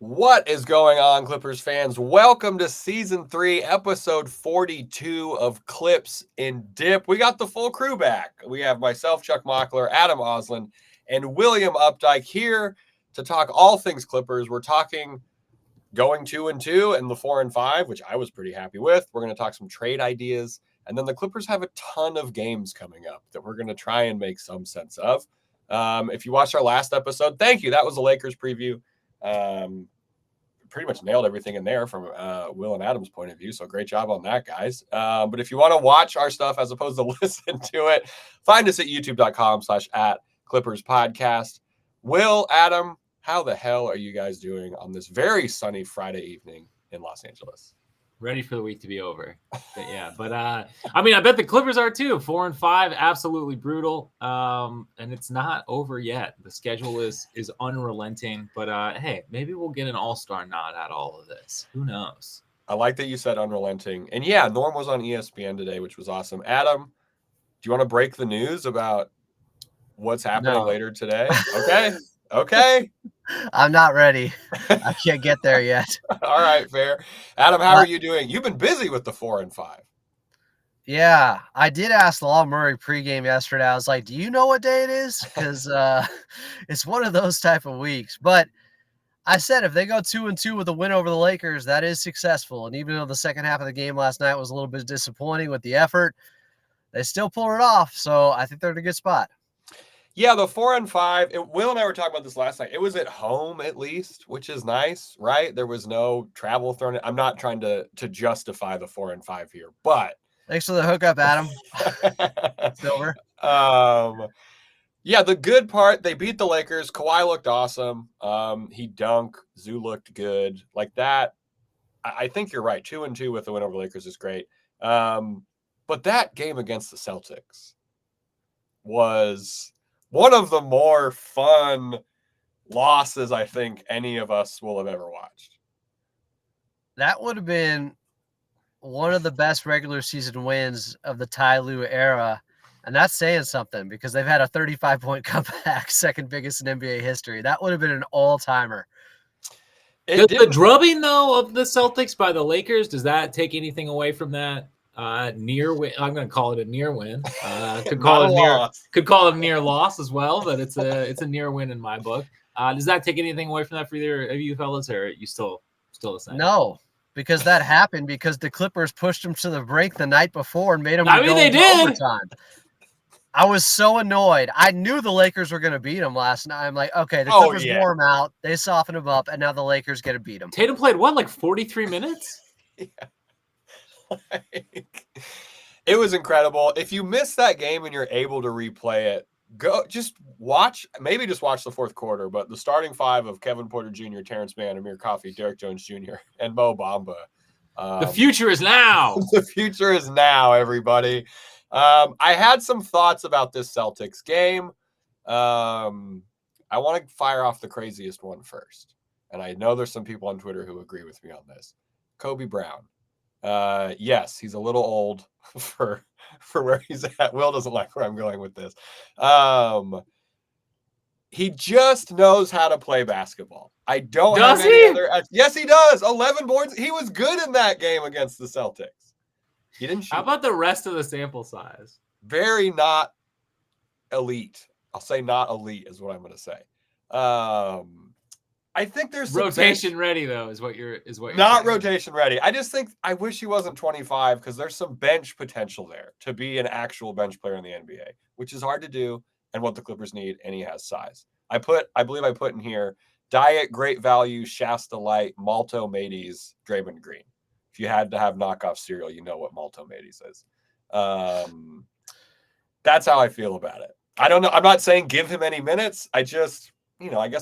What is going on, Clippers fans? Welcome to Season 3, Episode 42 of Clips in Dip. We got the full crew back. We have myself, Chuck Mockler, Adam Oslin, and William Updike here to talk all things Clippers. We're talking going 2-2 and the 4-5, which I was pretty happy with. We're going to talk some trade ideas. And then the Clippers have a ton of games coming up that we're going to try and make some sense of. If you watched our last episode, thank you. That was the Lakers preview. Pretty much nailed everything in there from Will and Adam's point of view. So great job on that, guys. But if you want to watch our stuff as opposed to listen to it, find us at youtube.com/@ClippersPodcast. Will, Adam, how the hell are you guys doing on this very sunny Friday evening in Los Angeles? Ready for the week to be over. But I bet the Clippers are too. 4-5, absolutely brutal. And it's not over yet. The schedule is unrelenting. But hey, maybe we'll get an all-star nod out of all of this. Who knows? I like that you said unrelenting. And yeah, Norm was on ESPN today, which was awesome. Adam, do you want to break the news about what's happening later today? Okay. I'm not ready. I can't get there yet. All right, fair. Adam, how are you doing? You've been busy with the 4-5. Yeah, I did ask Law Murray pregame yesterday. I was like, do you know what day it is? Because it's one of those type of weeks. But I said if they go 2-2 with a win over the Lakers, that is successful. And even though the second half of the game last night was a little bit disappointing with the effort, they still pulled it off. So I think they're in a good spot. Yeah, the 4-5, Will and I were talking about this last night. It was at home at least, which is nice, right? There was no travel thrown in. I'm not trying to justify the 4-5 here, but thanks for the hookup, Adam. Silver. Yeah, the good part, they beat the Lakers. Kawhi looked awesome. He dunked. Zoo looked good. Like that, I think you're right. 2-2 with the win over the Lakers is great. But that game against the Celtics was one of the more fun losses I think any of us will have ever watched. That would have been one of the best regular season wins of the Ty Lue era. And that's saying something because they've had a 35-point comeback, second biggest in NBA history. That would have been an all-timer. The drubbing, though, of the Celtics by the Lakers, does that take anything away from that? Near win. I'm going to call it a near win. Could call it a near loss as well, but it's a near win in my book. Does that take anything away from that for either of you fellas, or are you still the same? No, because that happened because the Clippers pushed them to the break the night before and made them go they did. Overtime. I was so annoyed. I knew the Lakers were going to beat them last night. I'm like, okay, the Clippers wore them out. They softened them up, and now the Lakers get to beat them. Tatum played what, like 43 minutes? Yeah. It was incredible. If you miss that game and you're able to replay it, just watch the fourth quarter. But the starting five of Kevin Porter Jr., Terrence Mann, Amir Coffey, Derek Jones Jr., and Mo Bamba. The future is now. The future is now, everybody. I had some thoughts about this Celtics game. I want to fire off the craziest one first. And I know there's some people on Twitter who agree with me on this. Kobe Brown. Yes, he's a little old for where he's at. Will doesn't like where I'm going with this. He just knows how to play basketball. I don't have any other. Yes, he does. 11 boards. He was good in that game against the Celtics. He didn't shoot. How about the rest of the sample size? Very not elite. I'll say not elite is what I'm going to say. I think there's rotation ready though, is what you're not saying. Rotation ready. I wish he wasn't 25 because there's some bench potential there to be an actual bench player in the NBA, which is hard to do and what the Clippers need, and he has size. I believe I put in here Diet Great Value Shasta Light Malto Mateys Draymond Green. If you had to have knockoff cereal, you know what Malto Mateys is. That's how I feel about it. I don't know. I'm not saying give him any minutes. I guess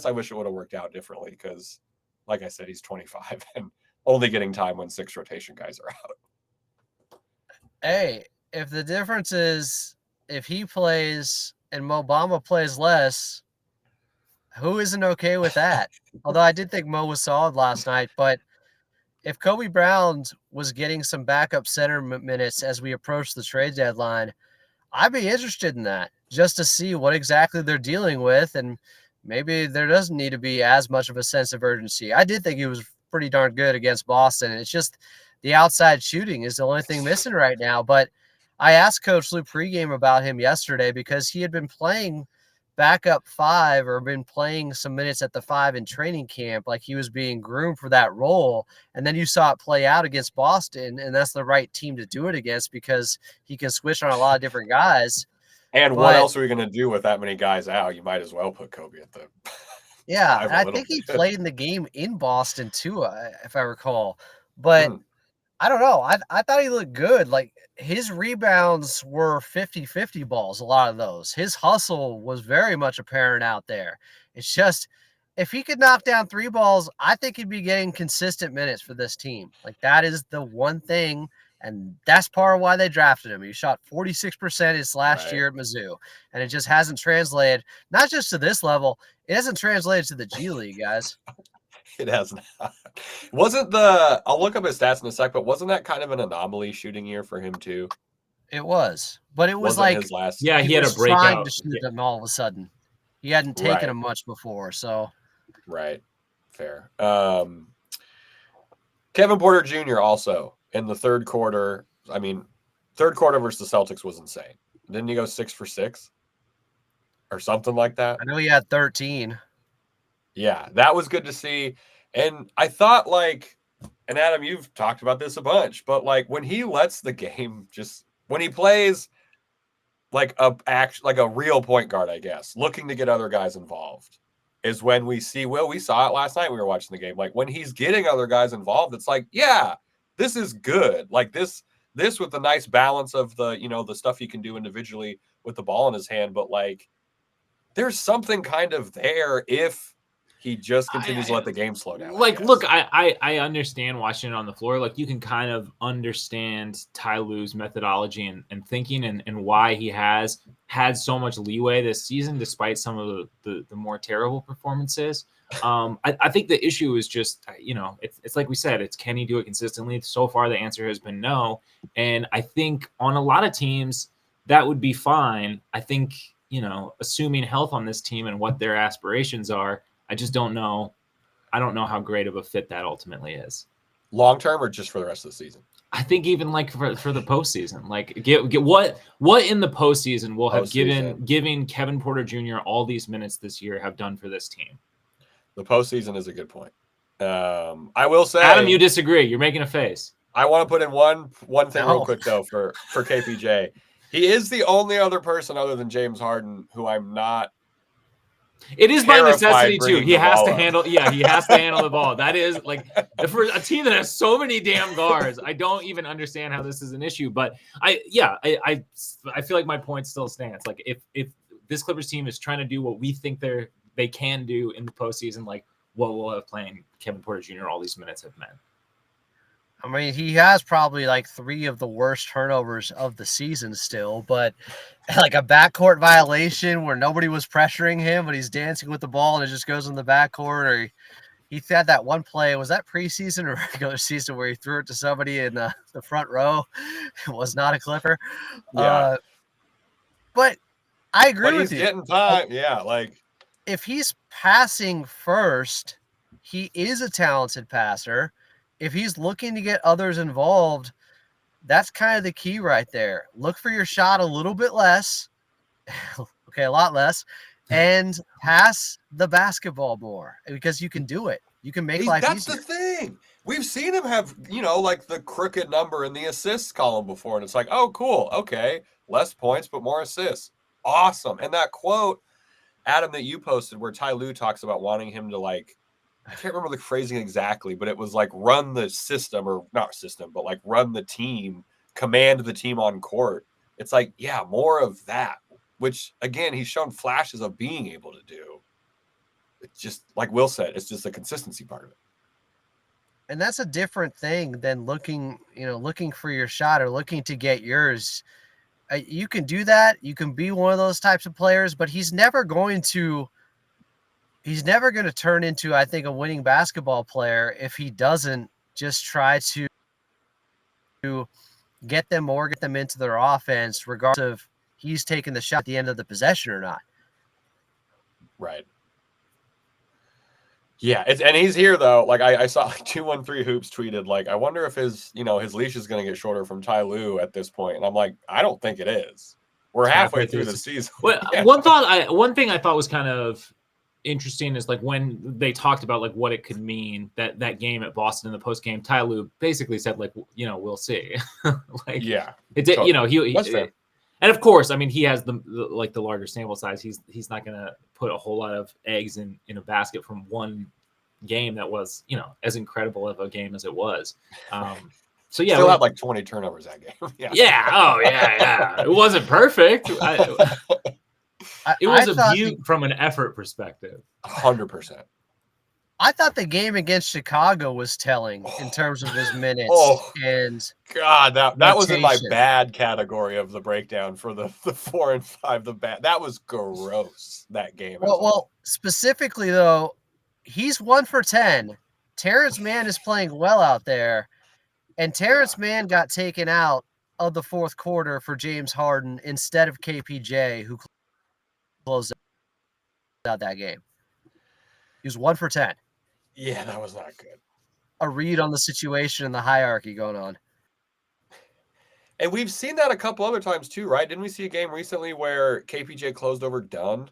I wish it would have worked out differently because, like I said, he's 25 and only getting time when 6 rotation guys are out. Hey, if the difference is if he plays and Mo Bamba plays less, who isn't okay with that? Although I did think Mo was solid last night, but if Kobe Brown was getting some backup center minutes as we approach the trade deadline, I'd be interested in that just to see what exactly they're dealing with and maybe there doesn't need to be as much of a sense of urgency. I did think he was pretty darn good against Boston. It's just the outside shooting is the only thing missing right now. But I asked Coach Lou pregame about him yesterday because he had been playing backup 5 or been playing some minutes at the 5 in training camp, like he was being groomed for that role. And then you saw it play out against Boston, and that's the right team to do it against because he can switch on a lot of different guys. And what else are we going to do with that many guys out? You might as well put Kobe at the yeah. And I think he played in the game in Boston too, if I recall. But I don't know. I thought he looked good. Like his rebounds were 50-50 balls, a lot of those. His hustle was very much apparent out there. It's just if he could knock down 3 balls, I think he'd be getting consistent minutes for this team. Like that is the one thing, and that's part of why they drafted him. He shot 46% his last year at Mizzou, and it just hasn't translated, not just to this level, it hasn't translated to the G League, guys. It has not. I'll look up his stats in a sec, but wasn't that kind of an anomaly shooting year for him too? It was, but it was like his last. Yeah, he had a breakout. Trying to shoot them all of a sudden. He hadn't taken them much before, so. Right, fair. Kevin Porter Jr. also in the third quarter. I mean, third quarter versus the Celtics was insane. Didn't he go 6 for 6 or something like that? I know he had 13. Yeah, that was good to see. And I thought and Adam, you've talked about this a bunch, but when he lets the game when he plays like a real point guard, I guess, looking to get other guys involved is when we see, we saw it last night. We were watching the game. When he's getting other guys involved, it's yeah, this is good. This with the nice balance of the, the stuff he can do individually with the ball in his hand. But there's something kind of there if he just continues to let the game slow down. Look, I understand watching it on the floor. You can kind of understand Ty Lue's methodology and thinking and why he has had so much leeway this season, despite some of the more terrible performances. I think the issue is just, it's like we said, it's can he do it consistently? So far, the answer has been no. And I think on a lot of teams, that would be fine. I think, assuming health on this team and what their aspirations are, I just don't know. I don't know how great of a fit that ultimately is. Long term or just for the rest of the season? I think even for the postseason, get what in the postseason will have giving Kevin Porter Jr. all these minutes this year have done for this team. The postseason is a good point. I will say, Adam, you disagree. You're making a face. I want to put in one thing real quick though for KPJ. He is the only other person other than James Harden who I'm not. It is by necessity too. He has to handle. Yeah, he has to handle the ball. That is for a team that has so many damn guards. I don't even understand how this is an issue. But I feel like my point still stands. If this Clippers team is trying to do what we think they can do in the postseason, what will have playing Kevin Porter Jr. all these minutes have meant. I mean, he has probably 3 of the worst turnovers of the season still, but a backcourt violation where nobody was pressuring him, but he's dancing with the ball and it just goes in the backcourt. Or he had that one play. Was that preseason or regular season where he threw it to somebody in the front row? It was not a Clipper. Yeah. But I agree with you. He's getting time. If he's passing first, he is a talented passer. If he's looking to get others involved, that's kind of the key right there. Look for your shot a little bit less. Okay, a lot less. And pass the basketball more because you can do it. You can make life easier. That's the thing. We've seen him have, the crooked number in the assists column before. And it's oh, cool. Okay. Less points, but more assists. Awesome. And that quote, Adam, that you posted where Ty Lue talks about wanting him to I can't remember the phrasing exactly, but it was run the system or not system, but run the team, command the team on court. It's yeah, more of that, which again, he's shown flashes of being able to do. It's just like Will said, it's just the consistency part of it. And that's a different thing than looking for your shot or looking to get yours. You can do that. You can be one of those types of players, but he's never going to turn into, I think, a winning basketball player if he doesn't just try to get them into their offense, regardless of he's taking the shot at the end of the possession or not. Right. Yeah, and he's here though. Like I saw like 213 Hoops tweeted like, I wonder if his leash is going to get shorter from Ty Lue at this point. And I'm like, I don't think it is. We're halfway through the season. Well, Yeah. one thing I thought was kind of interesting is like when they talked about like what it could mean that game at Boston in the post game. Ty Lue basically said like, we'll see. Like, yeah, it did. totally. That's fair. And of course, I mean, he has the larger sample size. He's not going to put a whole lot of eggs in a basket from one game that was, as incredible of a game as it was. So yeah, still had like 20 turnovers that game. Yeah. Oh yeah. It wasn't perfect. It was a view from an effort perspective. 100%. I thought the game against Chicago was telling in terms of his minutes. And God, that was in my bad category of the breakdown for the 4 and 5. The bad, that was gross. That game. Well, specifically though, he's 1 for 10. Terrence Mann is playing well out there, and Terrence Mann got taken out of the fourth quarter for James Harden instead of KPJ, who closed out that game. He was 1 for 10. Yeah, that was not good. A read on the situation and the hierarchy going on. And we've seen that a couple other times too, right? Didn't we see a game recently where KPJ closed over Dunn?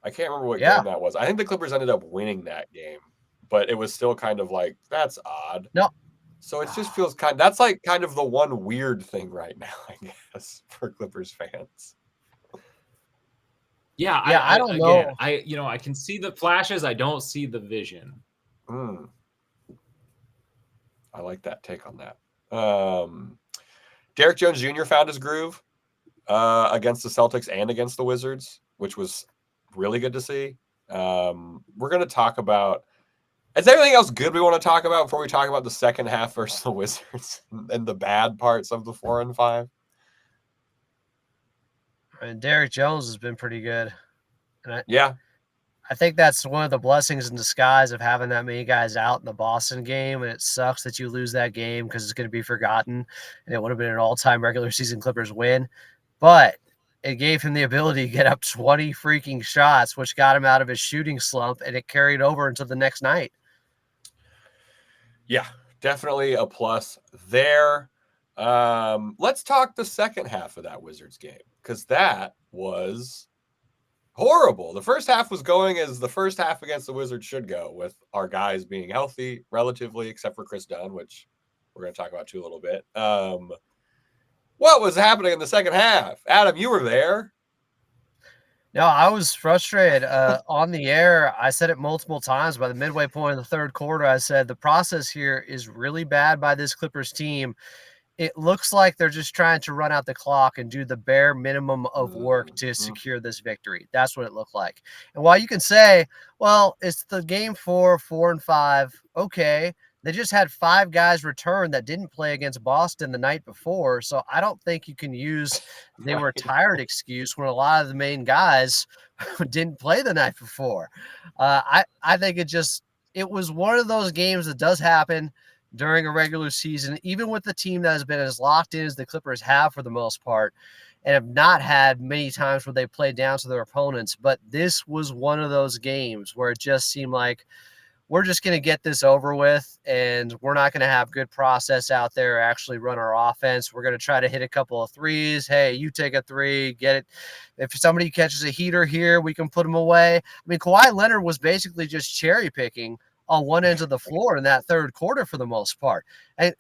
I can't remember what game that was. I think the Clippers ended up winning that game, but it was still kind of like, that's odd. No. So it just feels that's like kind of the one weird thing right now, I guess, for Clippers fans. Yeah, I don't know. I can see the flashes. I don't see the vision. I like that take on that. Derrick Jones Jr. found his groove against the Celtics and against the Wizards, which was really good to see. We're going to talk about – is there anything else good we want to talk about before we talk about the second half versus the Wizards and the bad parts of the 4 and 5? And Derrick Jones has been pretty good. And I think that's one of the blessings in disguise of having that many guys out in the Boston game. And it sucks that you lose that game because it's going to be forgotten. And it would have been an all-time regular season Clippers win. But it gave him the ability to get up 20 freaking shots, which got him out of his shooting slump. And it carried over until the next night. Yeah, definitely a plus there. Let's talk the second half of that Wizards game, because that was horrible. The first half was going as the first half against the Wizards should go, with our guys being healthy relatively, except for Chris Dunn, which we're going to talk about too a little bit. What was happening in the second half? Adam, you were there. No, I was frustrated on the air. I said it multiple times. By the midway point of the third quarter, I said the process here is really bad by this Clippers team. It looks like they're just trying to run out the clock and do the bare minimum of work to secure this victory. That's what it looked like. And while you can say, well, it's the game 4 and 5, okay, they just had 5 guys return that didn't play against Boston the night before. So I don't think you can use they were tired excuse when a lot of the main guys didn't play the night before. I think it was one of those games that does happen during a regular season, even with the team that has been as locked in as the Clippers have for the most part, and have not had many times where they played down to their opponents. But this was one of those games where it just seemed like we're just going to get this over with, and we're not going to have good process out there, actually run our offense. We're going to try to hit a couple of threes. Hey, you take a 3, get it. If somebody catches a heater here, we can put them away. I mean, Kawhi Leonard was basically just cherry picking on one end of the floor in that third quarter for the most part. And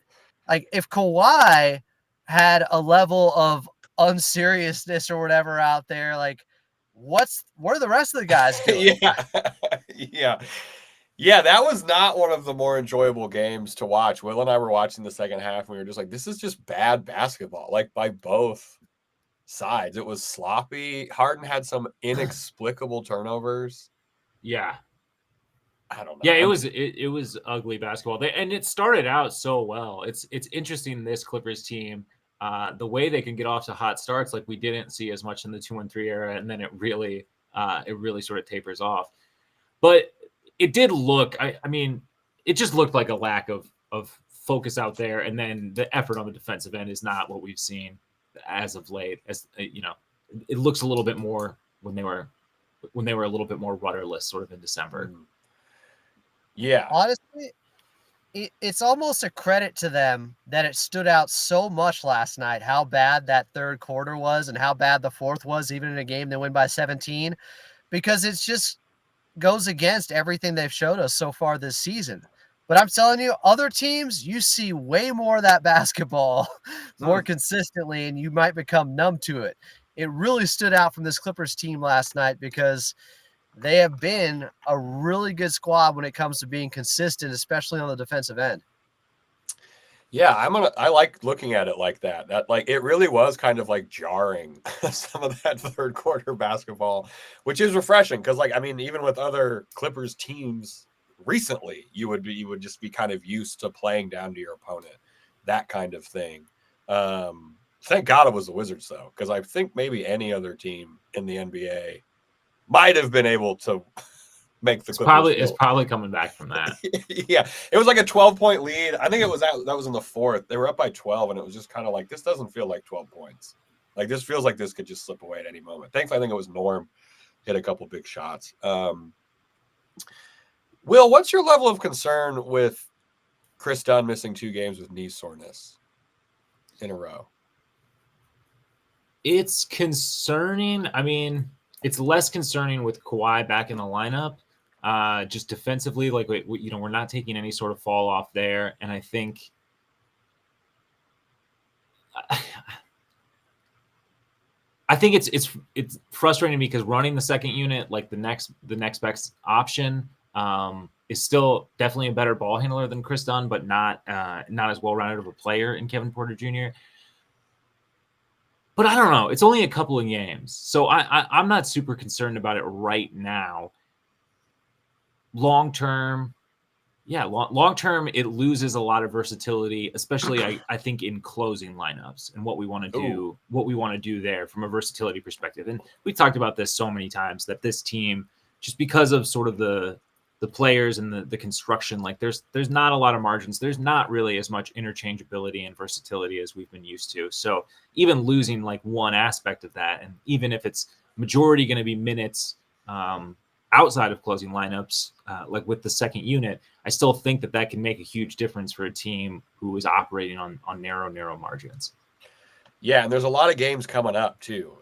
like, if Kawhi had a level of unseriousness or whatever out there, like what are the rest of the guys doing? Yeah, that was not one of the more enjoyable games to watch. Will and I were watching the second half, and we were just like, this is just bad basketball, like by both sides. It was sloppy. Harden had some inexplicable turnovers. Yeah. I don't know. Yeah, it was ugly basketball. And it started out so well. It's interesting, this Clippers team, the way they can get off to hot starts like we didn't see as much in the 2-1-3 era, and then it really sort of tapers off. But it did look, I mean, it just looked like a lack of focus out there, and then the effort on the defensive end is not what we've seen as of late. As you know, it looks a little bit more when they were a little bit more rudderless sort of in December. Yeah. Honestly, it's almost a credit to them that it stood out so much last night, how bad that third quarter was and how bad the fourth was, even in a game they win by 17, because it's just goes against everything they've showed us so far this season. But I'm telling you, other teams, you see way more of that basketball more consistently, and you might become numb to it. It really stood out from this Clippers team last night because they have been a really good squad when it comes to being consistent, especially on the defensive end. Yeah, I like looking at it like that. That like it really was kind of like jarring some of that third quarter basketball, which is refreshing because like I mean, even with other Clippers teams recently, you would just be kind of used to playing down to your opponent, that kind of thing. Thank God it was the Wizards though, because I think maybe any other team in the NBA might have been able to make the Clippers. It's probably coming back from that. Yeah, it was like a 12-point lead. I think it was that was in the fourth. They were up by 12, and it was just kind of like, this doesn't feel like 12 points. Like this feels like this could just slip away at any moment. Thankfully, I think it was Norm hit a couple big shots. Will, what's your level of concern with Chris Dunn missing 2 games with knee soreness in a row? It's concerning. I mean, it's less concerning with Kawhi back in the lineup. Just defensively, like we're not taking any sort of fall off there, and I think it's frustrating because running the second unit, like the next best option, is still definitely a better ball handler than Chris Dunn, but not as well rounded of a player in Kevin Porter Jr. But I don't know. It's only a couple of games, so I'm not super concerned about it right now. Long term, it loses a lot of versatility, especially I think in closing lineups and what we want to do there from a versatility perspective. And we talked about this so many times that this team, just because of sort of the players and the construction, like there's not a lot of margins. There's not really as much interchangeability and versatility as we've been used to. So even losing like one aspect of that, and even if it's majority going to be minutes outside of closing lineups, like with the second unit, I still think that can make a huge difference for a team who is operating on narrow margins. Yeah, and there's a lot of games coming up too,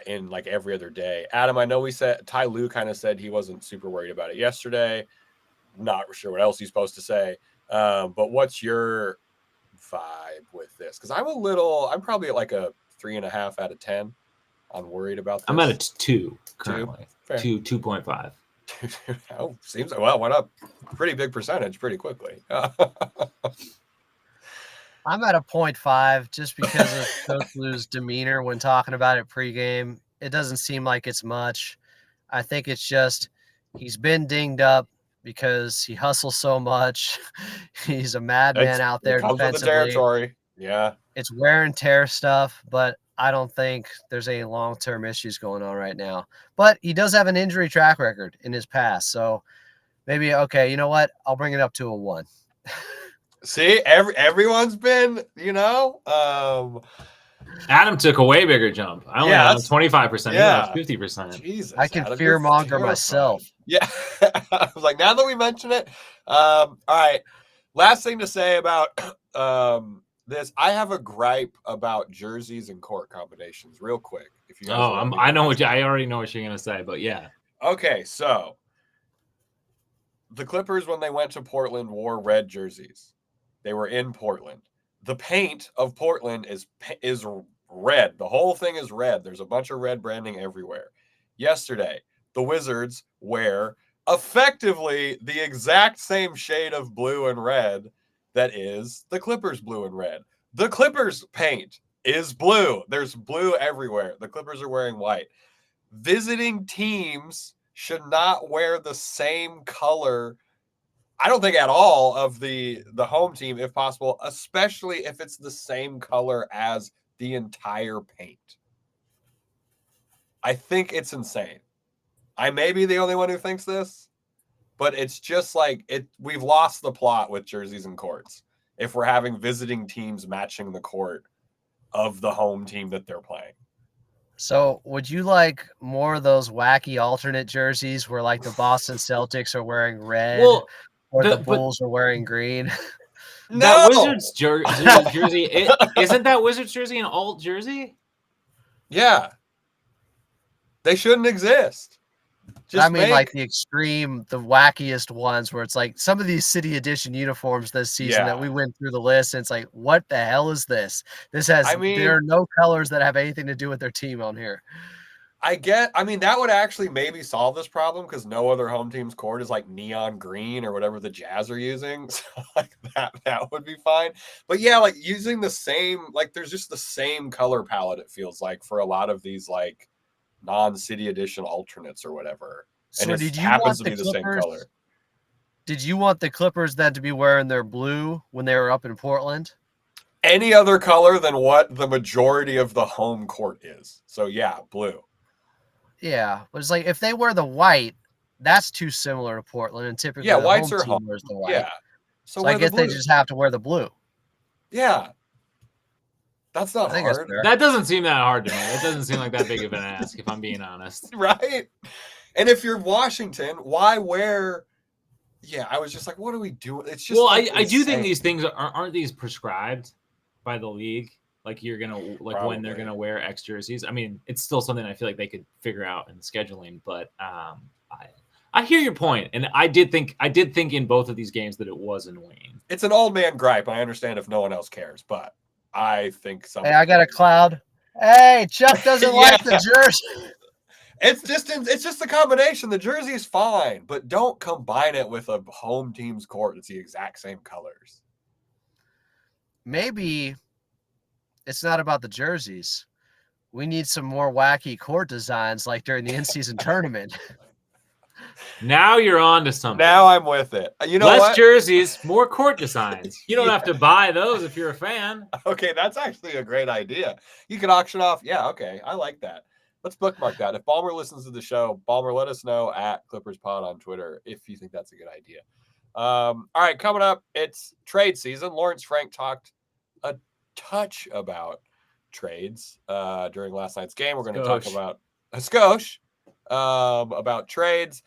in like every other day. Adam, I know we said Ty Lue kind of said he wasn't super worried about it yesterday. Not sure what else he's supposed to say. But what's your vibe with this? Because I'm probably at like a 3.5 out of 10 on worried about this. I'm at a 2 currently. 2.5. Oh, seems like, well, went up pretty big percentage pretty quickly. I'm at a 0.5 just because of Coach Lue's demeanor when talking about it pregame. It doesn't seem like it's much. I think it's just he's been dinged up because he hustles so much. He's a madman out there defensively. With the territory. Yeah. It's wear and tear stuff, but I don't think there's any long-term issues going on right now. But he does have an injury track record in his past. So maybe, okay, you know what? I'll bring it up to a 1. See, everyone's been, Adam took a way bigger jump. I only had 25%. Yeah, 50%. Jesus, I can fear monger myself. Yeah, I was like, now that we mention it, all right. Last thing to say about this, I have a gripe about jerseys and court combinations. Real quick, if you guys. I already know what you're gonna say, but yeah. Okay, so the Clippers, when they went to Portland, wore red jerseys. They were in Portland. The paint of Portland is red. The whole thing is red. There's a bunch of red branding everywhere. Yesterday, the Wizards wear effectively the exact same shade of blue and red that is the Clippers blue and red. The Clippers paint is blue. There's blue everywhere. The Clippers are wearing white. Visiting teams should not wear the same color, I don't think at all, of the home team if possible, especially if it's the same color as the entire paint. I think it's insane. I may be the only one who thinks this, but it's just like we've lost the plot with jerseys and courts if we're having visiting teams matching the court of the home team that they're playing. So would you like more of those wacky alternate jerseys where like the Boston Celtics are wearing red Or the Bulls are wearing green. That Wizards jersey, isn't that Wizards jersey an alt jersey? Yeah. They shouldn't exist. Just like the extreme, the wackiest ones where it's like some of these City Edition uniforms this season that we went through the list, and it's like, what the hell is this? There are no colors that have anything to do with their team on here. That would actually maybe solve this problem because no other home team's court is like neon green or whatever the Jazz are using. So like that would be fine. But yeah, like using the same, like there's just the same color palette, it feels like, for a lot of these like non-City Edition alternates or whatever. So and it happens to be the same color. Did you want the Clippers then to be wearing their blue when they were up in Portland? Any other color than what the majority of the home court is. So yeah, blue. Yeah, but it's like if they wear the white, that's too similar to Portland, and typically the whites home are team wears the white. Yeah, so I guess they just have to wear the blue. Yeah, that's not hard. That doesn't seem that hard to me. That doesn't seem like that big of an ask, if I'm being honest. Right? And if you're Washington, why wear? Yeah, I was just like, what are we doing? It's just I do think these things aren't these prescribed by the league. Like you're gonna when they're gonna wear X jerseys. I mean, it's still something I feel like they could figure out in scheduling. But I hear your point, and I did think in both of these games that it was annoying. It's an old man gripe. I understand if no one else cares, but I think something. Hey, I got a cloud. Hey, Chuck doesn't like the jersey. It's just the combination. The jersey is fine, but don't combine it with a home team's court. It's the exact same colors. Maybe it's not about the jerseys. We need some more wacky court designs like during the in-season tournament. Now you're on to something. Now I'm with it. You know, less jerseys, more court designs. You don't have to buy those if you're a fan. Okay, that's actually a great idea. You can auction off. Yeah, okay. I like that. Let's bookmark that. If Ballmer listens to the show, Ballmer, let us know at ClippersPod on Twitter if you think that's a good idea. All right, coming up, it's trade season. Lawrence Frank talked a touch about trades during last night's game. We're going to talk about a skosh about trades.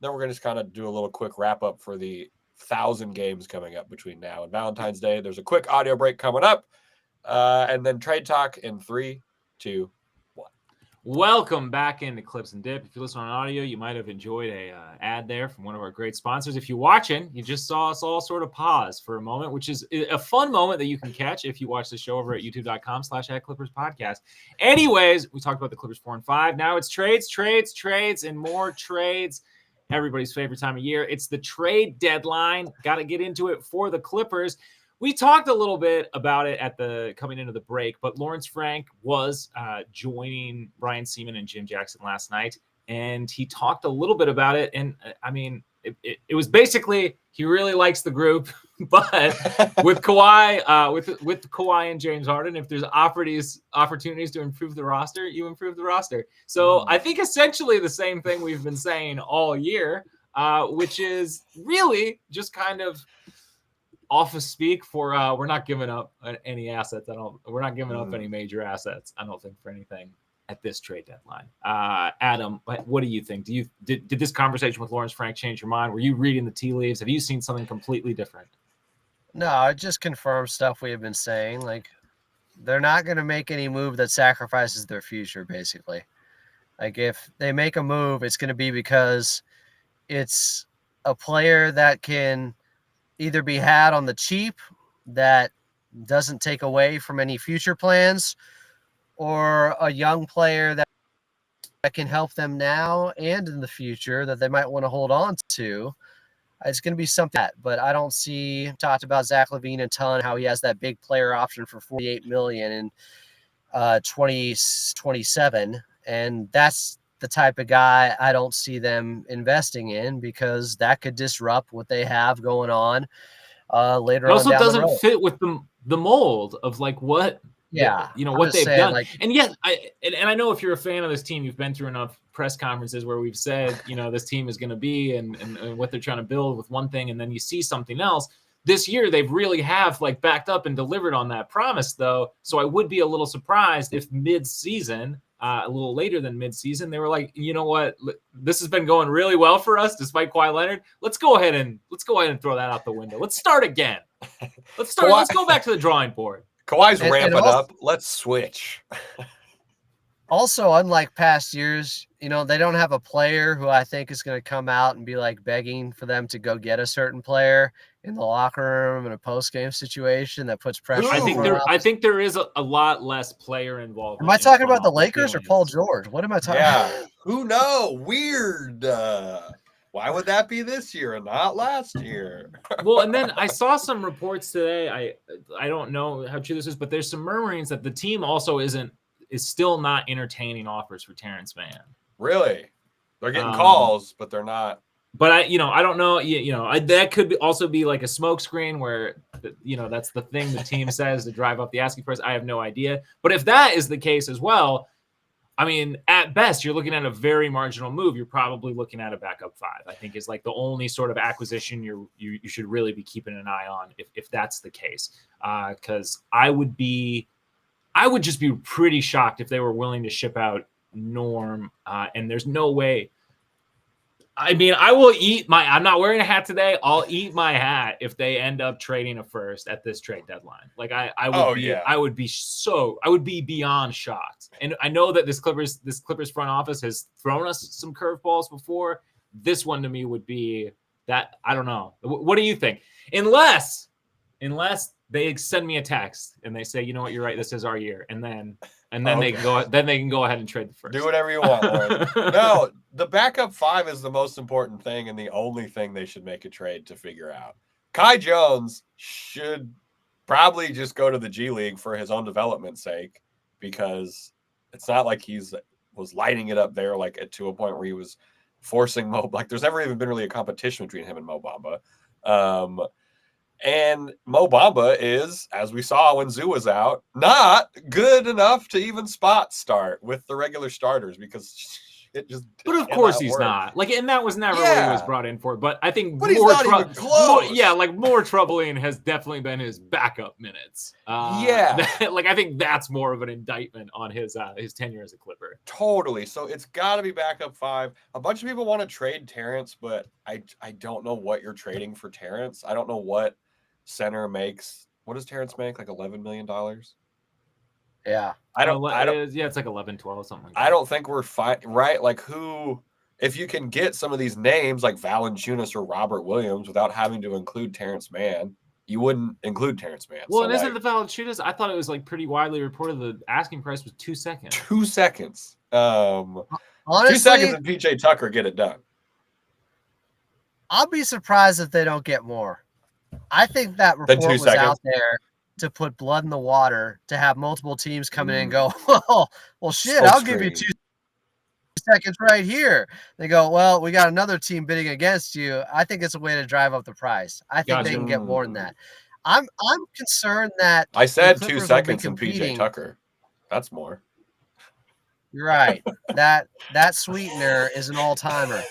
Then we're going to just kind of do a little quick wrap up for the 1,000 games coming up between now and Valentine's Day. There's a quick audio break coming up, and then trade talk in 3, 2, 1. Welcome back into Clips and Dip. If you listen on audio, you might have enjoyed a ad there from one of our great sponsors. If you're watching, you just saw us all sort of pause for a moment, which is a fun moment that you can catch if you watch the show over at youtube.com/@ClippersPodcast. Anyways, we talked about the Clippers 4 and 5. Now it's trades, and more trades. Everybody's favorite time of year. It's the trade deadline. Got to get into it for the Clippers. We talked a little bit about it coming into the break, but Lawrence Frank was joining Brian Seaman and Jim Jackson last night, and he talked a little bit about it. And I mean, it was basically he really likes the group, but with Kawhi, with Kawhi and James Harden, if there's opportunities to improve the roster, you improve the roster. So I think essentially the same thing we've been saying all year, which is really just kind of office speak for we're not giving up any assets. We're not giving up any major assets. I don't think for anything at this trade deadline. Adam, what do you think? Did this conversation with Lawrence Frank change your mind? Were you reading the tea leaves? Have you seen something completely different? No, it just confirms stuff we have been saying. Like they're not going to make any move that sacrifices their future. Basically, like if they make a move, it's going to be because it's a player that can either be had on the cheap that doesn't take away from any future plans, or a young player that can help them now and in the future that they might want to hold on to. It's going to be something but I don't see talked about Zach LaVine a ton, how he has that big player option for $48 million in 2027. And that's the type of guy I don't see them investing in because that could disrupt what they have going on later on. It also doesn't fit with the mold of like what, what they've done. Like, and yet, I know if you're a fan of this team, you've been through enough press conferences where we've said, this team is going to be and what they're trying to build with one thing, and then you see something else. This year, they've really have backed up and delivered on that promise, though. So I would be a little surprised if mid-season a little later than midseason. They were like, you know what, this has been going really well for us despite Kawhi Leonard. Let's go ahead and throw that out the window. Let's start again. Let's go back to the drawing board. Kawhi's ramping up. Let's switch. Also, unlike past years, they don't have a player who I think is going to come out and be like begging for them to go get a certain player in the locker room in a post-game situation that puts pressure. I think there is a lot less player involved. Am I talking about the Lakers or Paul George? What am I talking about? Who knows? Weird. Why would that be this year and not last year? Well, and then I saw some reports today. I don't know how true this is, but there's some murmurings that the team also is still not entertaining offers for Terrence Mann. Really? They're getting calls, but they're not. But I don't know. That could also be like a smokescreen where, that's the thing the team says to drive up the asking price. I have no idea. But if that is the case as well, I mean, at best, you're looking at a very marginal move. You're probably looking at a backup 5. I think is like the only sort of acquisition you should really be keeping an eye on if that's the case. Because I would just be pretty shocked if they were willing to ship out Norm. And there's no way. I mean, I'm not wearing a hat today. I'll eat my hat if they end up trading a first at this trade deadline. Like I would be beyond shocked. And I know that this Clippers front office has thrown us some curveballs before. This one to me would be that. I don't know. What do you think? Unless they send me a text and they say, you know what, you're right, this is our year. And then they can go ahead and trade the first. Do whatever you want, Lauren. No, the backup 5 is the most important thing and the only thing they should make a trade to figure out. Kai Jones should probably just go to the G League for his own development's sake, because it's not like was lighting it up there to a point where he was forcing Mo. Like there's never even been really a competition between him and Mo Bamba. And Mo Bamba is, as we saw when Zoo was out, not good enough to even spot start with the regular starters because it just. But of course he's not. And that was never what he was brought in for. But I think he's not even close. More troubling has definitely been his backup minutes. I think that's more of an indictment on his tenure as a Clipper. Totally. So it's got to be backup 5. A bunch of people want to trade Terrence, but I don't know what you're trading for Terrence. I don't know what center makes. What does Terrence make? Like $11 million? Yeah. It's like 11, 12, something like that. I don't think we're fine, right? Like if you can get some of these names like Valanciunas or Robert Williams without having to include Terrence Mann, you wouldn't include Terrence Mann. Well, and isn't the Valanciunas? I thought it was pretty widely reported the asking price was 2 seconds. 2 seconds. Honestly, 2 seconds and PJ Tucker get it done. I'll be surprised if they don't get more. I think that report was out there to put blood in the water, to have multiple teams come in and go, well, shit, I'll give you 2 seconds right here. They go, well, we got another team bidding against you. I think it's a way to drive up the price. I think they can get more than that. I'm concerned that I said 2 seconds and PJ Tucker. That's more. You're right. That sweetener is an all-timer.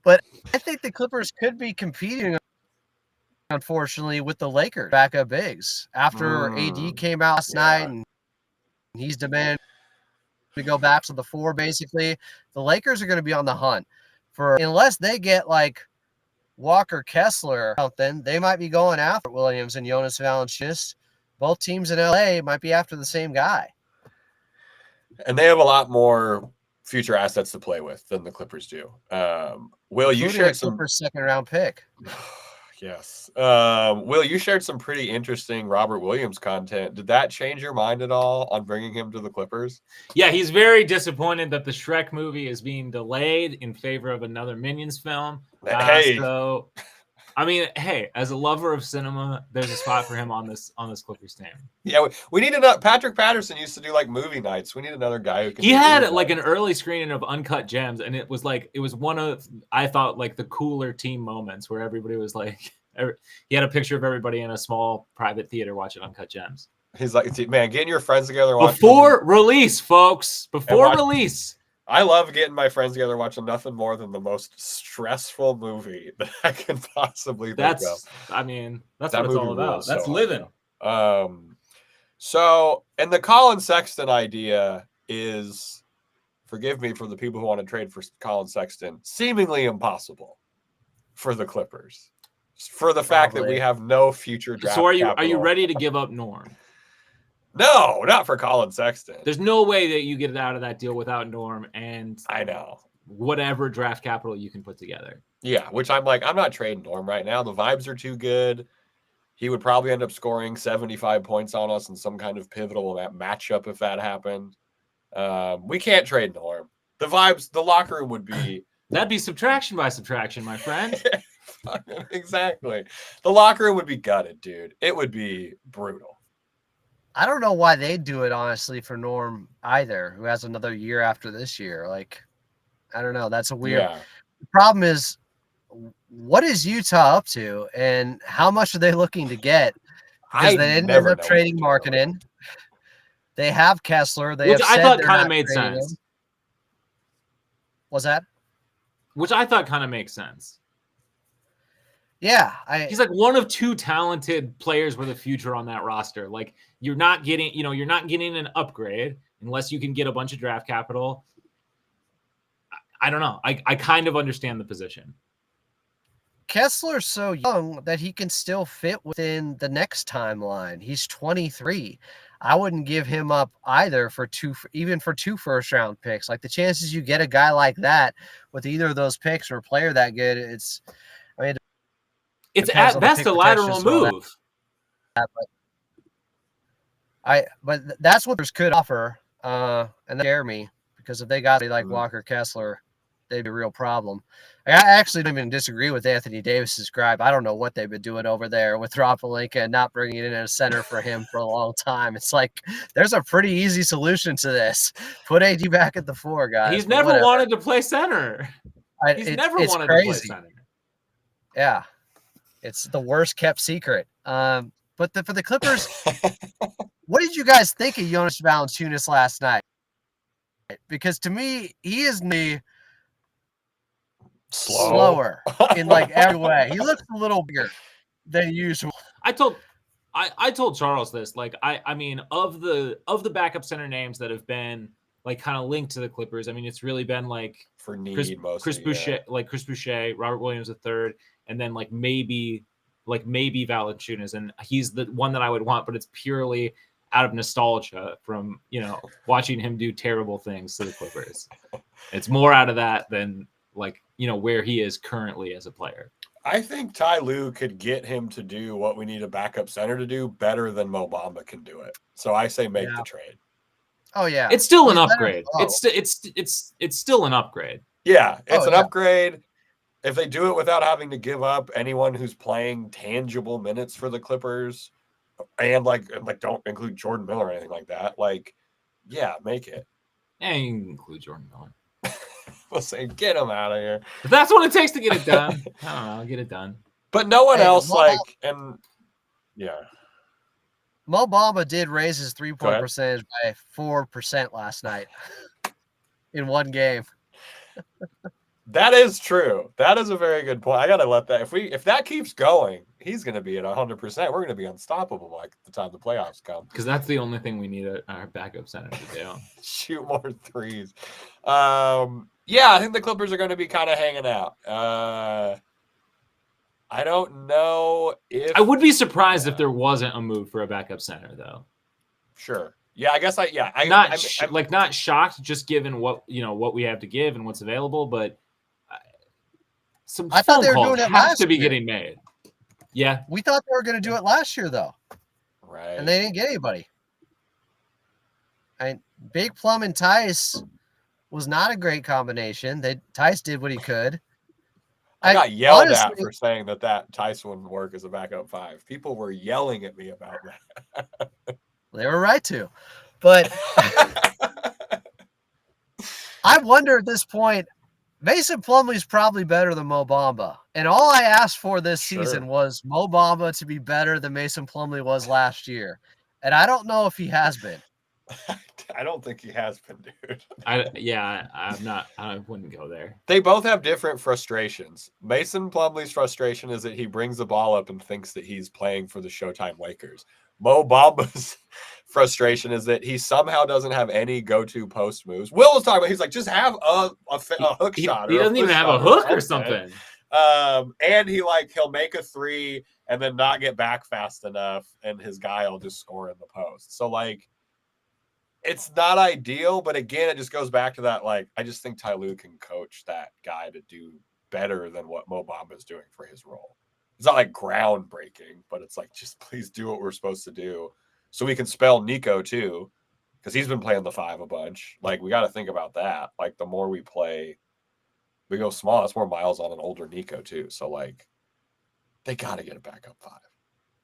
But I think the Clippers could be competing, unfortunately, with the Lakers backup bigs. After AD came out last night and he's demanding to go back to the 4, basically, the Lakers are going to be on the hunt unless they get like Walker Kessler or something, they might be going after Williams and Jonas Valanciunas. Both teams in LA might be after the same guy. And they have a lot more future assets to play with than the Clippers do. Will, you shared some Clippers second-round pick. Yes. Will, you shared some pretty interesting Robert Williams content. Did that change your mind at all on bringing him to the Clippers? Yeah, he's very disappointed that the Shrek movie is being delayed in favor of another Minions film. So, I mean, hey, as a lover of cinema, there's a spot for him on this Clippers team. Yeah, we need another. Patrick Patterson used to do like movie nights. We need another guy who can. He had like an early screening of Uncut Gems, and it was one of, I thought, like the cooler team moments where everybody was like, he had a picture of everybody in a small private theater watching Uncut Gems. He's like, man, getting your friends together before release, folks. Before release. I love getting my friends together watching nothing more than the most stressful movie that I can possibly think of. I mean, that's what it's all about. That's living. So, and the Colin Sexton idea is, forgive me for the people who want to trade for Colin Sexton, seemingly impossible for the Clippers. For the fact that we have no future draft capital. Are you ready to give up Norm? No, not for Colin Sexton. There's no way that you get out of that deal without Norm and I know whatever draft capital you can put together. Yeah, which I'm not trading Norm right now. The vibes are too good. He would probably end up scoring 75 points on us in some kind of pivotal matchup if that happened. We can't trade Norm. The vibes, the locker room would be... That'd be subtraction by subtraction, my friend. Exactly. The locker room would be gutted, dude. It would be brutal. I don't know why they'd do it, honestly, for Norm either, who has another year after this year. Like, I don't know. That's a weird... Yeah. The problem is, what is Utah up to, and how much are they looking to get? Because they didn't end up trading Markkanen. They have Kessler. Which I thought kind of made sense. Was that? Which I thought kind of makes sense. Yeah. He's like one of two talented players with a future on that roster. Like, you're not getting an upgrade unless you can get a bunch of draft capital. I don't know. I kind of understand the position. Kessler's so young that he can still fit within the next timeline. He's 23. I wouldn't give him up either for two first-round picks. Like, the chances you get a guy like that with either of those picks or a player that good, it's at best a lateral move. But that's what there's could offer, and that scare me, because if they got like Walker Kessler, they'd be a real problem. I actually don't even disagree with Anthony Davis's gripe. I don't know what they've been doing over there with Rob Pelinka and not bringing in a center for him for a long time. It's like, there's a pretty easy solution to this. Put AD back at the 4, guys. He's never wanted to play center. He's never wanted to play center. Yeah. It's the worst kept secret. But for the Clippers, what did you guys think of Jonas Valanciunas last night? Because to me, he is slower in like every way. He looks a little bigger than usual. I told Charles this. Like, I mean, of the backup center names that have been like kind of linked to the Clippers, I mean, it's really been like for need Chris Boucher, Robert Williams III, and then like maybe Valanciunas, and he's the one that I would want, but it's purely out of nostalgia from watching him do terrible things to the Clippers. It's more out of that than like where he is currently as a player. I think Ty Lue could get him to do what we need a backup center to do better than Mo Bamba can do it. So I say make the trade. Oh yeah, it's still an upgrade. It's still an upgrade. Yeah, it's an upgrade. If they do it without having to give up anyone who's playing tangible minutes for the Clippers, and like don't include Jordan Miller or anything like that, like, yeah, make it. And you can include Jordan Miller. We'll say, get him out of here. If that's what it takes to get it done. I don't know, get it done. But no one else Mo Bamba did raise his 3-point percentage by 4% last night in one game. That is true. That is a very good point. I gotta let that. If that keeps going, he's gonna be at 100%. We're gonna be unstoppable like the time the playoffs come. Because that's the only thing we need our backup center to do. Shoot more threes. Yeah, I think the Clippers are going to be kind of hanging out. I don't know if I would be surprised if there wasn't a move for a backup center, though. Sure. Yeah, I guess I'm not shocked, just given what we have to give and what's available, but some phone calls have to be getting made. Yeah, we thought they were going to do it last year, though, right? And they didn't get anybody. Big Plum and Tice was not a great combination. Tice did what he could. I got yelled at for saying that Tice wouldn't work as a backup 5. People were yelling at me about that. They were right to. But I wonder at this point, Mason Plumlee's probably better than Mo Bamba. And all I asked for this season was Mo Bamba to be better than Mason Plumlee was last year. And I don't know if he has been. I don't think he has been, dude. I'm not. I wouldn't go there. They both have different frustrations. Mason Plumlee's frustration is that he brings the ball up and thinks that he's playing for the Showtime Lakers. Mo Bamba's frustration is that he somehow doesn't have any go-to post moves. Will was talking about, he's like, just have a hook shot. He doesn't even have a hook or something. And he'll make a three and then not get back fast enough, and his guy will just score in the post. So like, it's not ideal, but again, it just goes back to that. Like, I just think Ty Lue can coach that guy to do better than what Mo Bamba is doing for his role. It's not like groundbreaking, but it's like, just please do what we're supposed to do so we can spell Nico too, because he's been playing the 5 a bunch. Like, we got to think about that. Like, the more we play, we go small, it's more miles on an older Nico too. So like, they got to get a backup 5.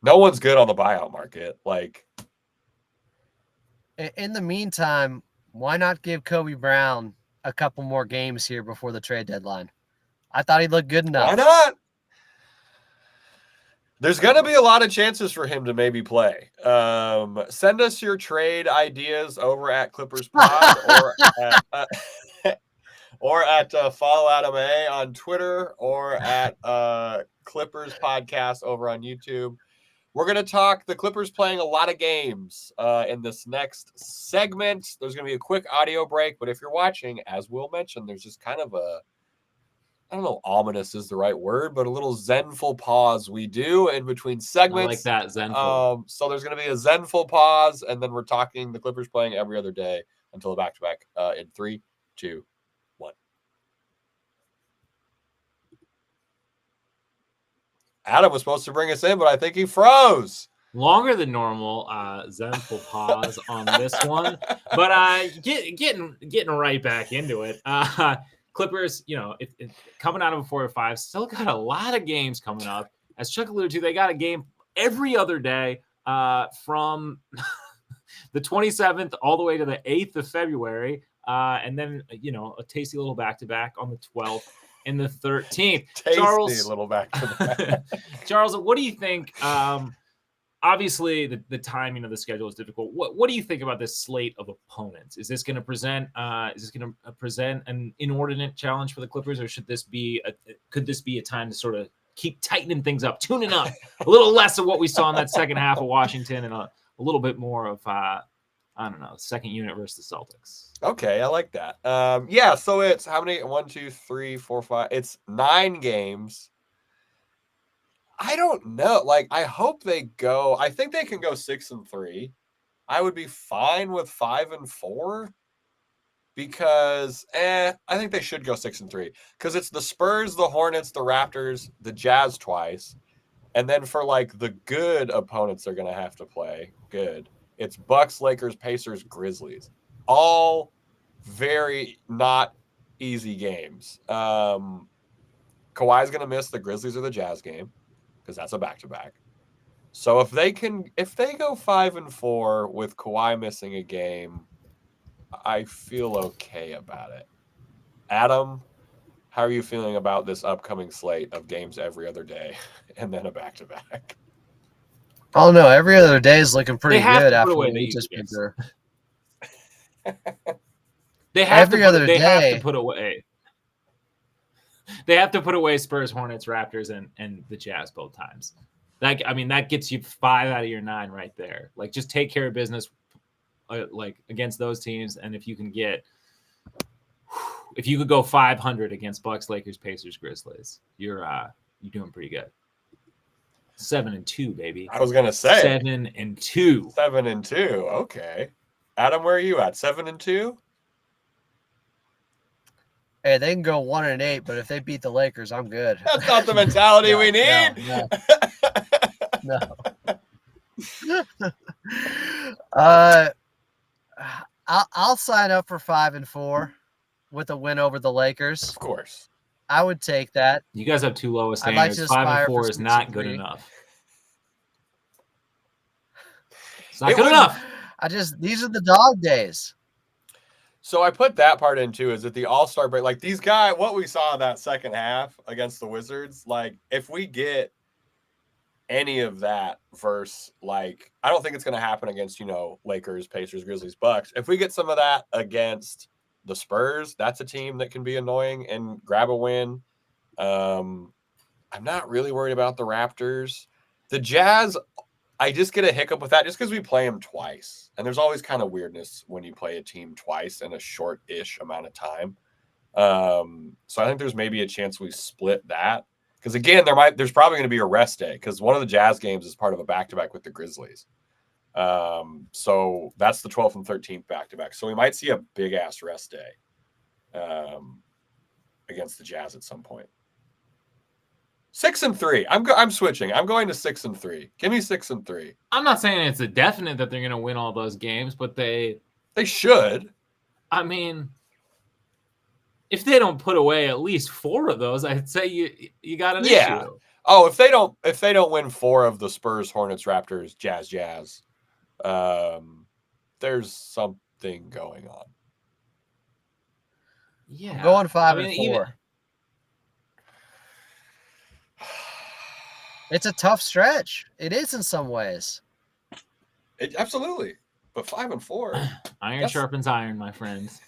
No one's good on the buyout market. Like, in the meantime, why not give Kobe Brown a couple more games here before the trade deadline? I thought he looked good enough. Why not? There's going to be a lot of chances for him to maybe play. Send us your trade ideas over at Clippers Pod or at Follow Adam A on Twitter, or at Clippers Podcast over on YouTube. We're going to talk the Clippers playing a lot of games in this next segment. There's going to be a quick audio break, but if you're watching, as Will mentioned, there's just kind of a, I don't know, ominous is the right word, but a little zenful pause we do in between segments. I like that, zenful. So there's going to be a zenful pause, and then we're talking the Clippers playing every other day until the back-to-back in 3, 2, 1. Adam was supposed to bring us in, but I think he froze. Longer than normal, zenful pause on this one, but getting right back into it. Clippers, if coming out of a 4-5, still got a lot of games coming up. As Chuck alluded to, they got a game every other day from the 27th all the way to the 8th of February, and then a tasty little back-to-back on the 12th. And the 13th. Tasty Charles, little back to back. Charles, what do you think? Obviously, the timing of the schedule is difficult. What do you think about this slate of opponents? Is this going to present? An inordinate challenge for the Clippers, or could this be a time to sort of keep tightening things up, tuning up a little less of what we saw in that second half of Washington, and a little bit more of second unit versus the Celtics? Okay, I like that. So it's how many? 1, 2, 3, 4, 5. It's 9 games. I don't know. Like, I hope they go. I think they can go 6-3. I would be fine with 5-4 because I think they should go 6-3 because it's the Spurs, the Hornets, the Raptors, the Jazz twice, and then for like the good opponents they're gonna have to play. Good. It's Bucks, Lakers, Pacers, Grizzlies. All very not easy games. Kawhi's going to miss the Grizzlies or the Jazz game because that's a back-to-back. So if they go 5-4 with Kawhi missing a game, I feel okay about it. Adam, how are you feeling about this upcoming slate of games every other day and then a back-to-back? Oh no, every other day is looking pretty good after what we just been through. They have to put away Spurs, Hornets, Raptors, and the Jazz both times. That gets you 5 out of your 9 right there. Like, just take care of business, against those teams, and if you could go 500 against Bucks, Lakers, Pacers, Grizzlies, you're doing pretty good. 7-2, baby. I was gonna say 7-2. 7-2. Okay, Adam, where are you at? 7-2. Hey, they can go 1-8, but if they beat the Lakers, I'm good. That's not the mentality we need. No. I'll sign up for 5-4 with a win over the Lakers. Of course. I would take that. You guys have too low a standards. 5-4 is not good enough. It's not good enough. These are the dog days. So I put that part in too, is that the All-Star break, like these guys, what we saw in that second half against the Wizards, like if we get any of that versus like, I don't think it's going to happen against, Lakers, Pacers, Grizzlies, Bucks. If we get some of that against the Spurs, that's a team that can be annoying and grab a win. I'm not really worried about the Raptors. The Jazz, I just get a hiccup with that just because we play them twice. And there's always kind of weirdness when you play a team twice in a short-ish amount of time. So I think there's maybe a chance we split that. Because again, there's probably going to be a rest day because one of the Jazz games is part of a back-to-back with the Grizzlies. So that's the 12th and 13th back-to-back. So we might see a big-ass rest day against the Jazz at some point. 6-3. I'm switching. I'm going to 6-3. Give me 6-3. I'm not saying it's a definite that they're going to win all those games, but they should. I mean, if they don't put away at least 4 of those, I'd say you got an issue. Oh, if they don't win 4 of the Spurs, Hornets, Raptors, Jazz, there's something going on. Yeah, I'm going 5 and 4. It's a tough stretch. It is in some ways. Absolutely, but 5 and 4. Iron sharpens iron, my friends.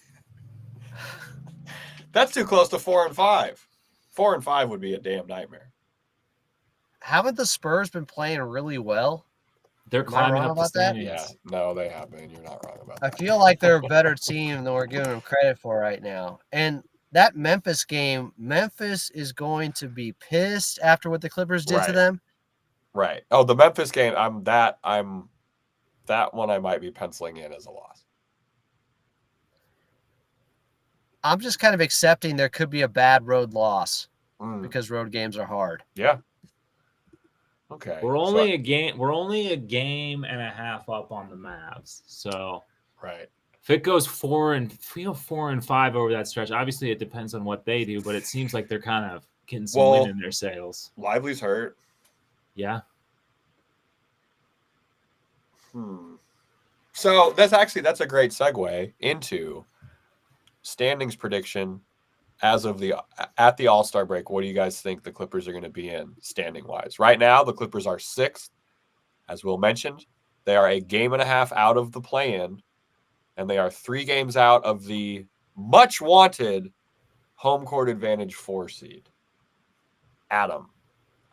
That's too close to 4 and 5. 4 and 5 would be a damn nightmare. Haven't the Spurs been playing really well? They're climbing up the standings. Yeah, no, they have been. You're not wrong about that. I feel like they're a better team than we're giving them credit for right now. And that Memphis game, Memphis is going to be pissed after what the Clippers did to them. Right. Oh, the Memphis game, that one I might be penciling in as a loss. I'm just kind of accepting there could be a bad road loss because road games are hard. Yeah. Okay. We're only a game and a half up on the Mavs. So right. If it goes 4 and 5 over that stretch, obviously it depends on what they do, but it seems like they're kind of getting some wind in their sails. Lively's hurt. Yeah. So that's a great segue into standings prediction as of at the All-Star break. What do you guys think the Clippers are going to be in standing wise? Right now, the Clippers are 6th. As Will mentioned, they are a game and a half out of the play-in, and they are 3 games out of the much wanted home court advantage 4 seed. Adam,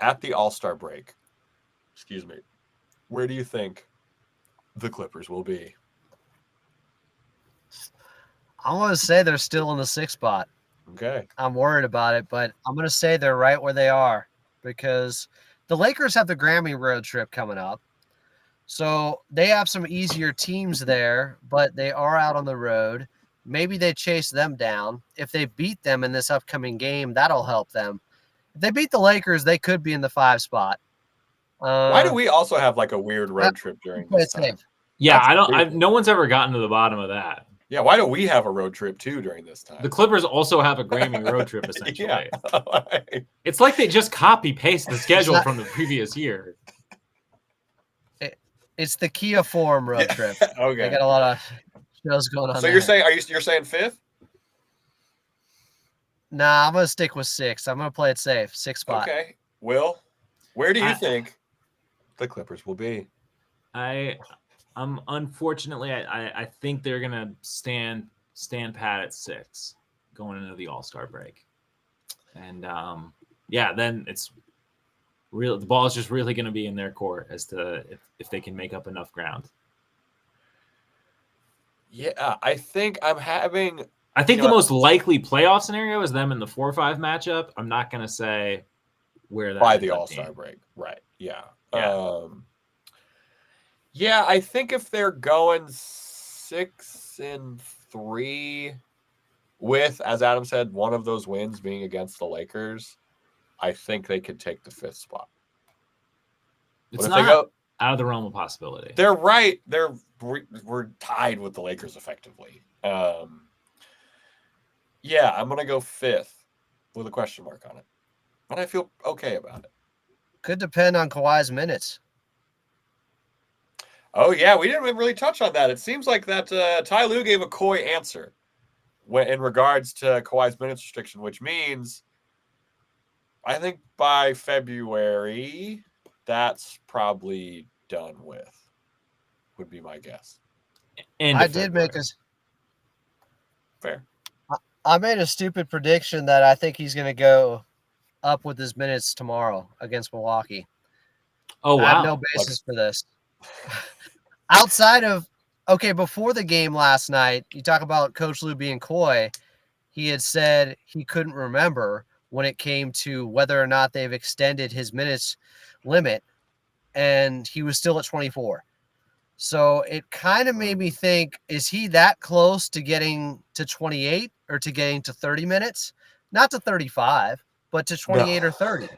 at the All-Star break, where do you think the Clippers will be? I want to say they're still in the 6th spot. Okay. I'm worried about it, but I'm going to say they're right where they are because the Lakers have the Grammy road trip coming up. So they have some easier teams there, but they are out on the road. Maybe they chase them down. If they beat them in this upcoming game, that'll help them. If they beat the Lakers, they could be in the 5 spot. Why do we also have like a weird road trip during this time? Yeah, no one's ever gotten to the bottom of that. Yeah, why do we have a road trip too during this time? The Clippers also have a Grammy road trip, essentially. Yeah. It's like they just copy-paste the schedule from the previous year. It's the Kia Forum road trip. Okay. They got a lot of shows going on. So you're saying you're saying 5th? Nah, I'm gonna stick with 6. I'm gonna play it safe. 6th spot. Okay. Will, where do you think the Clippers will be? Unfortunately, I think they're gonna stand pat at 6 going into the All-Star break, and then it's real. The ball is just really gonna be in their court as to if they can make up enough ground. Yeah, I think the most likely playoff scenario is them in the 4-5 matchup. I'm not gonna say where that by the All-Star break, right? Yeah. Yeah, I think if they're going 6-3 with, as Adam said, one of those wins being against the Lakers, I think they could take the 5th spot. It's not out of the realm of possibility. They're right. We're tied with the Lakers effectively. Yeah, I'm going to go 5th with a question mark on it. And I feel okay about it. Could depend on Kawhi's minutes. Oh, yeah, we didn't really touch on that. It seems like that Ty Lue gave a coy answer in regards to Kawhi's minutes restriction, which means I think by February, that's probably done with, would be my guess. And I did make fair. I made a stupid prediction that I think he's going to go up with his minutes tomorrow against Milwaukee. Oh, wow. I have no basis for this. Outside of, before the game last night, you talk about Coach Lou being coy. He had said he couldn't remember when it came to whether or not they've extended his minutes limit, and he was still at 24. So it kind of made me think, is he that close to getting to 28 or to getting to 30 minutes? Not to 35, but to 28 or 30.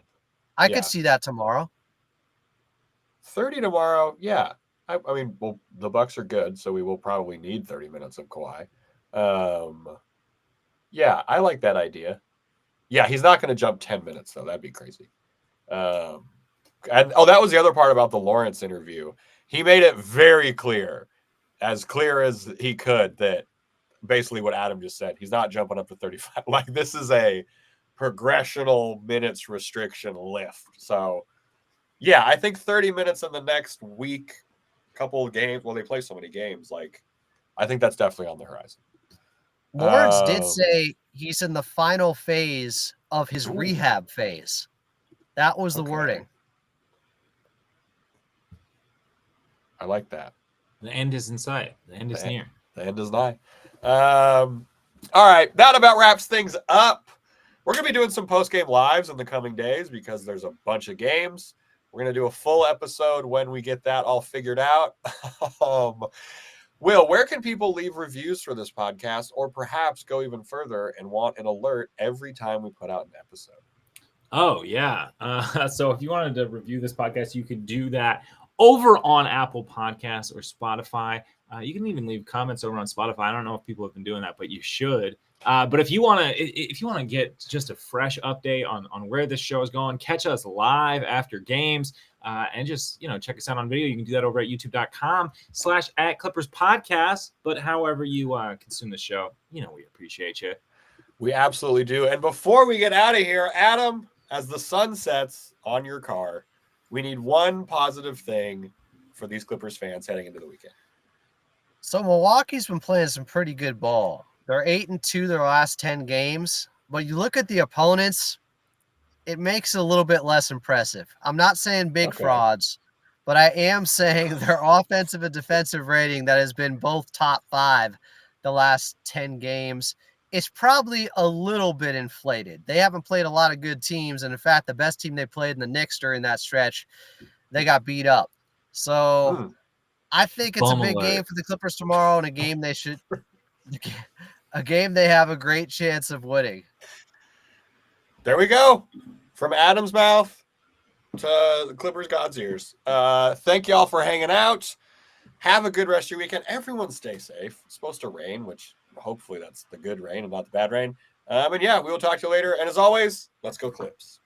I could see that tomorrow. 30 tomorrow, yeah. I mean, well, the Bucks are good, so we will probably need 30 minutes of Kawhi. Yeah, I like that idea. Yeah, he's not going to jump 10 minutes, though. That'd be crazy. And that was the other part about the Lawrence interview. He made it very clear as he could, that basically what Adam just said. He's not jumping up to 35. Like, this is a progressional minutes restriction lift. So, yeah, I think 30 minutes in the next week, couple of games. Well, they play so many games. Like, I think that's definitely on the horizon. Lawrence did say he's in the final phase of his rehab phase. That was the wording. I like that. The end is in sight. The end is near. The end is nigh. All right, that about wraps things up. We're going to be doing some post-game lives in the coming days because there's a bunch of games. We're going to do a full episode when we get that all figured out. Will, where can people leave reviews for this podcast, or perhaps go even further and want an alert every time we put out an episode? Oh, yeah. So if you wanted to review this podcast, you could do that over on Apple Podcasts or Spotify. You can even leave comments over on Spotify. I don't know if people have been doing that, but you should. But if you want to get just a fresh update on where this show is going, catch us live after games, and just check us out on video. You can do that over at youtube.com/@ClippersPodcast. But however you consume the show, we appreciate you. We absolutely do. And before we get out of here, Adam, as the sun sets on your car, we need one positive thing for these Clippers fans heading into the weekend. So Milwaukee's been playing some pretty good ball. They're 8-2 their last 10 games, but you look at the opponents, it makes it a little bit less impressive. I'm not saying big frauds, but I am saying their offensive and defensive rating that has been both top 5 the last 10 games. It's probably a little bit inflated. They haven't played a lot of good teams, and in fact, the best team they played in the Knicks during that stretch, they got beat up. So I think it's a big game for the Clippers tomorrow, and a game they have a great chance of winning. There we go. From Adam's mouth to the Clippers God's ears. Thank y'all for hanging out. Have a good rest of your weekend. Everyone stay safe. It's supposed to rain, which hopefully that's the good rain and not the bad rain. And yeah, we will talk to you later. And as always, let's go Clips.